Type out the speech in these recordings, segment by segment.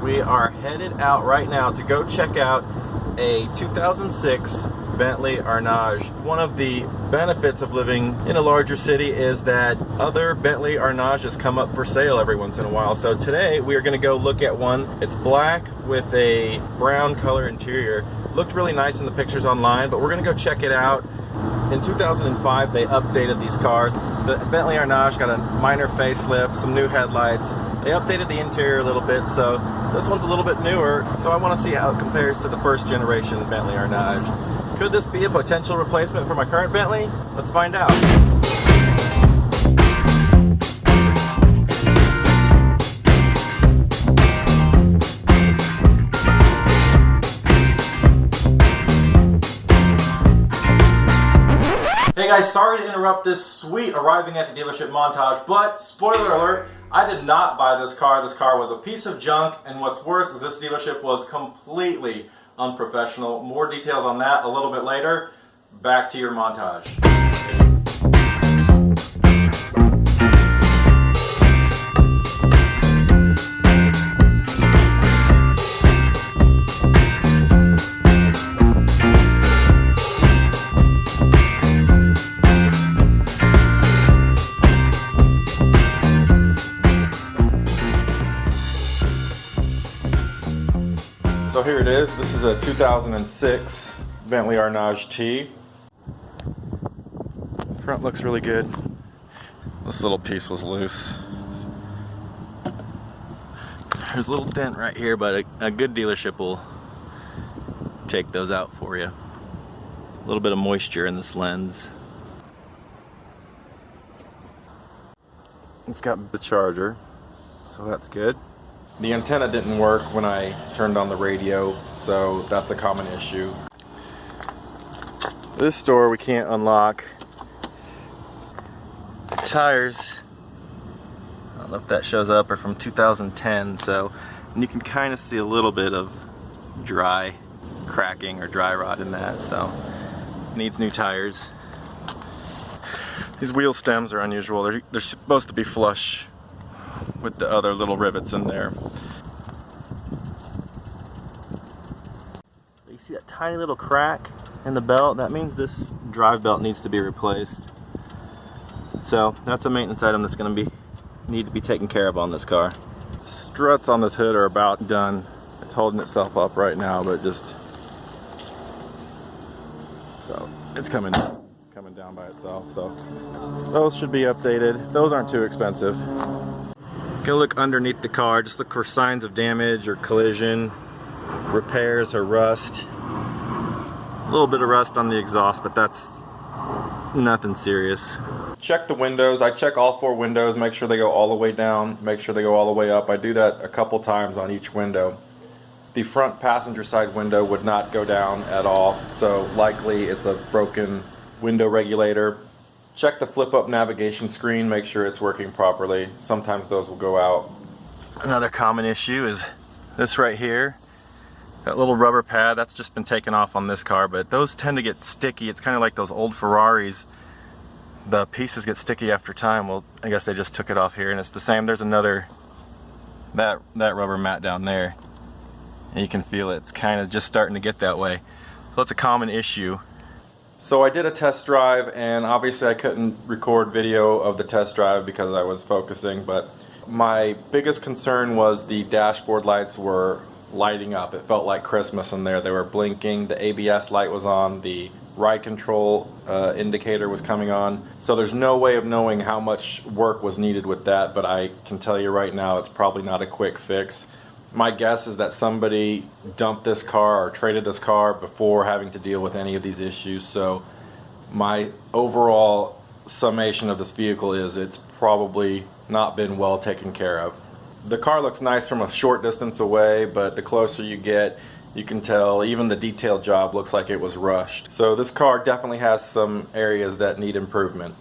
we are headed out right now to go check out a 2006 Bentley Arnage. One of the benefits of living in a larger city is that other Bentley Arnages come up for sale every once in a while. So today we are going to go look at one. It's black with a brown color interior. Looked really nice in the pictures online, but we're going to go check it out. In 2005 they updated these cars. The Bentley Arnage got a minor facelift, some new headlights. They updated the interior a little bit, so this one's a little bit newer, so I want to see how it compares to the first generation Bentley Arnage. Could this be a potential replacement for my current Bentley? Let's find out. Hey guys, sorry to interrupt this sweet arriving at the dealership montage, but spoiler alert, I did not buy this car. This car was a piece of junk, and what's worse is this dealership was completely unprofessional. More details on that a little bit later. Back to your montage. So here it is. This is a 2006 Bentley Arnage T. Front looks really good. This little piece was loose. There's a little dent right here, but a good dealership will take those out for you. A little bit of moisture in this lens. It's got the charger, so that's good. The antenna didn't work when I turned on the radio, so that's a common issue. This door we can't unlock. The tires, I don't know if that shows up, are from 2010, so and you can kind of see a little bit of dry cracking or dry rot in that, so it needs new tires. These wheel stems are unusual. They're supposed to be flush with the other little rivets in there. You see that tiny little crack in the belt? That means this drive belt needs to be replaced. So that's a maintenance item that's going to need to be taken care of on this car. Struts on this hood are about done. It's holding itself up right now, but just so it's coming down by itself. So those should be updated. Those aren't too expensive. Gonna look underneath the car, just look for signs of damage or collision, repairs or rust. A little bit of rust on the exhaust, but that's nothing serious. Check the windows. I check all 4 windows, make sure they go all the way down, make sure they go all the way up. I do that a couple times on each window. The front passenger side window would not go down at all, so likely it's a broken window regulator. Check the flip-up navigation screen, make sure it's working properly. Sometimes those will go out. Another common issue is this right here. That little rubber pad, that's just been taken off on this car, but those tend to get sticky. It's kind of like those old Ferraris. The pieces get sticky after time. Well, I guess they just took it off here, and it's the same. There's another, that rubber mat down there. And you can feel it. It's kind of just starting to get that way. So that's a common issue. So I did a test drive, and obviously I couldn't record video of the test drive because I was focusing, but my biggest concern was the dashboard lights were lighting up. It felt like Christmas in there. They were blinking, the ABS light was on, the ride control indicator was coming on. So there's no way of knowing how much work was needed with that, but I can tell you right now it's probably not a quick fix. My guess is that somebody dumped this car or traded this car before having to deal with any of these issues. So my overall summation of this vehicle is it's probably not been well taken care of. The car looks nice from a short distance away, but the closer you get, you can tell even the detailed job looks like it was rushed. So this car definitely has some areas that need improvement.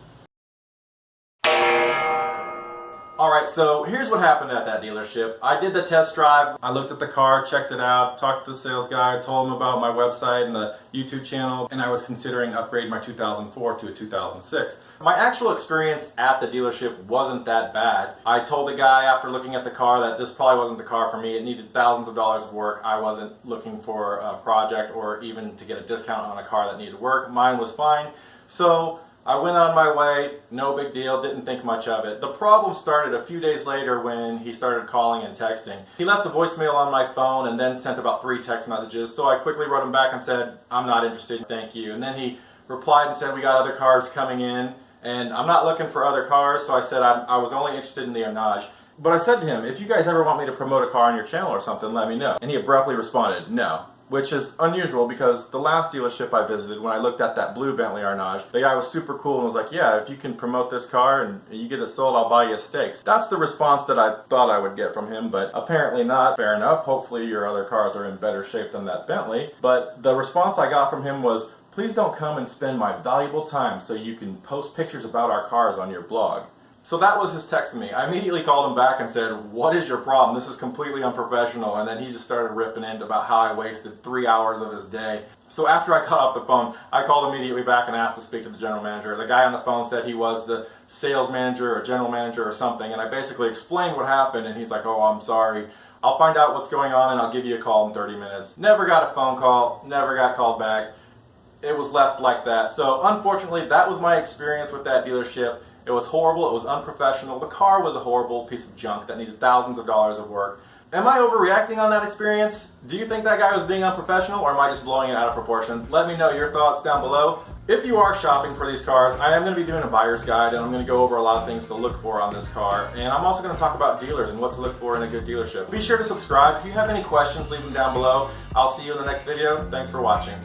Alright, Alright, so here's what happened at that dealership. I did the test drive, I looked at the car, checked it out, talked to the sales guy, told him about my website and the YouTube channel, and I was considering upgrading my 2004 to a 2006. My actual experience at the dealership wasn't that bad. I told the guy after looking at the car that this probably wasn't the car for me. It needed thousands of dollars of work. I wasn't looking for a project or even to get a discount on a car that needed work. Mine was fine. So I went on my way, no big deal, didn't think much of it. The problem started a few days later when he started calling and texting. He left a voicemail on my phone and then sent about 3 text messages, so I quickly wrote him back and said, I'm not interested, thank you. And then he replied and said, we got other cars coming in, and I'm not looking for other cars, so I said I was only interested in the Arnage. But I said to him, if you guys ever want me to promote a car on your channel or something, let me know. And he abruptly responded, no. Which is unusual because the last dealership I visited, when I looked at that blue Bentley Arnage, the guy was super cool and was like, yeah, if you can promote this car and you get it sold, I'll buy you a steak. That's the response that I thought I would get from him, but apparently not. Fair enough. Hopefully your other cars are in better shape than that Bentley. But the response I got from him was, please don't come and spend my valuable time so you can post pictures about our cars on your blog. So that was his text to me. I immediately called him back and said, what is your problem? This is completely unprofessional. And then he just started ripping into about how I wasted 3 hours of his day. So after I got off the phone, I called immediately back and asked to speak to the general manager. The guy on the phone said he was the sales manager or general manager or something. And I basically explained what happened and he's like, oh, I'm sorry. I'll find out what's going on and I'll give you a call in 30 minutes. Never got a phone call, never got called back. It was left like that. So unfortunately, that was my experience with that dealership. It was horrible, it was unprofessional. The car was a horrible piece of junk that needed thousands of dollars of work. Am I overreacting on that experience? Do you think that guy was being unprofessional or am I just blowing it out of proportion? Let me know your thoughts down below. If you are shopping for these cars, I am going to be doing a buyer's guide and I'm going to go over a lot of things to look for on this car. And I'm also going to talk about dealers and what to look for in a good dealership. Be sure to subscribe. If you have any questions, leave them down below. I'll see you in the next video. Thanks for watching.